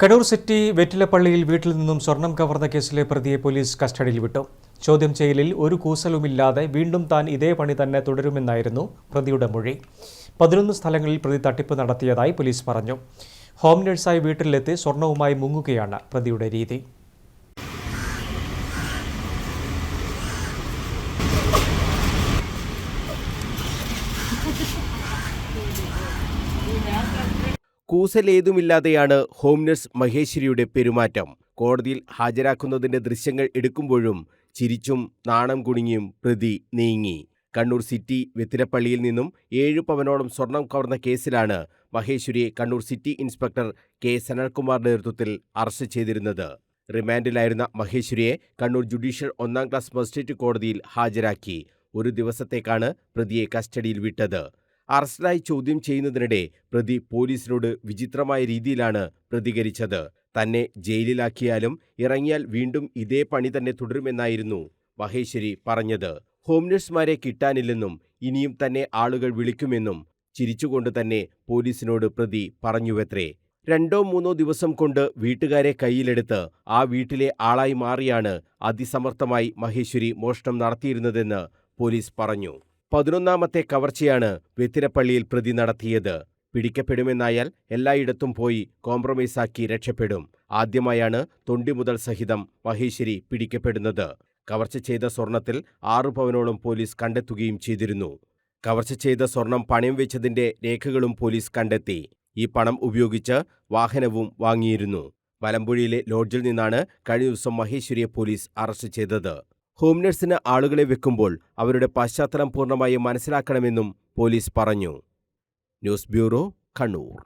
Kannur city വെറ്റിലപ്പള്ളിയിൽ വീട്ടിൽ നിന്നും സ്വർണം കവർന്ന കേസിലെ പ്രതിയെ പോലീസ് കസ്റ്റഡിയിൽ വിട്ടു. ചോദ്യം ചെയ്യലിൽ ഒരു കൂസലുമില്ലാതെ വീണ്ടും താൻ ഇതേ പണി തന്നെ തുടരുമെന്നായിരുന്നു പ്രതിയുടെ മൊഴി. 11 സ്ഥലങ്ങളിൽ പ്രതി തട്ടിപ്പ് നടത്തിയതായി പോലീസ് പറഞ്ഞു. ഹോം നഴ്സായി വീട്ടിലെത്തി സ്വർണവുമായി മുങ്ങുകയാണ് പ്രതിയുടെ രീതി. കൂസലേതുമില്ലാതെയാണ് ഹോം നഴ്സ് മഹേശ്വരിയുടെ പെരുമാറ്റം. കോടതിയിൽ ഹാജരാക്കുന്നതിന്റെ ദൃശ്യങ്ങൾ എടുക്കുമ്പോഴും ചിരിച്ചും നാണം കുണുങ്ങിയും പ്രതി നീങ്ങി. കണ്ണൂർ സിറ്റി വെത്തിലപ്പള്ളിയിൽ നിന്നും 7 പവനോളം സ്വർണം കവർന്ന കേസിലാണ് മഹേശ്വരിയെ കണ്ണൂർ സിറ്റി ഇൻസ്പെക്ടർ കെ സനൽകുമാറിന്റെ നേതൃത്വത്തിൽ അറസ്റ്റ് ചെയ്തിരുന്നത്. റിമാൻഡിലായിരുന്ന മഹേശ്വരിയെ കണ്ണൂർ ജുഡീഷ്യൽ 1ാം ക്ലാസ് മജിസ്ട്രേറ്റ് കോടതിയിൽ ഹാജരാക്കി. ഒരു ദിവസത്തേക്കാണ് പ്രതിയെ കസ്റ്റഡിയിൽ വിട്ടത്. അറസ്റ്റിലായി ചോദ്യം ചെയ്യുന്നതിനിടെ പ്രതി പോലീസിനോട് വിചിത്രമായ രീതിയിലാണ് പ്രതികരിച്ചത്. തന്നെ ജയിലിലാക്കിയാലും ഇറങ്ങിയാൽ വീണ്ടും ഇതേ പണി തന്നെ തുടരുമെന്നായിരുന്നു മഹേശ്വരി പറഞ്ഞത്. ഹോം നഴ്സുമാരെ കിട്ടാനില്ലെന്നും ഇനിയും തന്നെ ആളുകൾ വിളിക്കുമെന്നും ചിരിച്ചുകൊണ്ട് തന്നെ പോലീസിനോട് പ്രതി പറഞ്ഞുവത്രേ. 2-3 ദിവസം കൊണ്ട് വീട്ടുകാരെ കയ്യിലെടുത്ത് ആ വീട്ടിലെ ആളായി മാറിയാണ് അതിസമർത്ഥമായി മഹേശ്വരി മോഷണം നടത്തിയിരുന്നതെന്ന് പോലീസ് പറഞ്ഞു. 11ാമത്തെ കവർച്ചയാണ് വെത്തിലപ്പള്ളിയിൽ പ്രതി നടത്തിയത്. പിടിക്കപ്പെടുമെന്നായാൽ എല്ലായിടത്തും പോയി കോംപ്രമൈസാക്കി രക്ഷപ്പെടും. ആദ്യമായാണ് തൊണ്ടി മുതൽ സഹിതം മഹേശ്വരി പിടിക്കപ്പെടുന്നത്. കവർച്ച ചെയ്ത സ്വർണത്തിൽ 6 പവനോളം പോലീസ് കണ്ടെത്തുകയും ചെയ്തിരുന്നു. കവർച്ച ചെയ്ത സ്വർണം പണയം വെച്ചതിന്റെ രേഖകളും പോലീസ് കണ്ടെത്തി. ഈ പണം ഉപയോഗിച്ച് വാഹനവും വാങ്ങിയിരുന്നു. മലമ്പുഴയിലെ ലോഡ്ജിൽ നിന്നാണ് കഴിഞ്ഞ ദിവസം മഹേശ്വരിയെ പോലീസ് അറസ്റ്റ് ചെയ്തത്. ഹോം നഴ്സിന് ആളുകളെ വെക്കുമ്പോൾ അവരുടെ പശ്ചാത്തലം പൂർണ്ണമായും മനസ്സിലാക്കണമെന്നും പോലീസ് പറഞ്ഞു. News bureau, Kannur.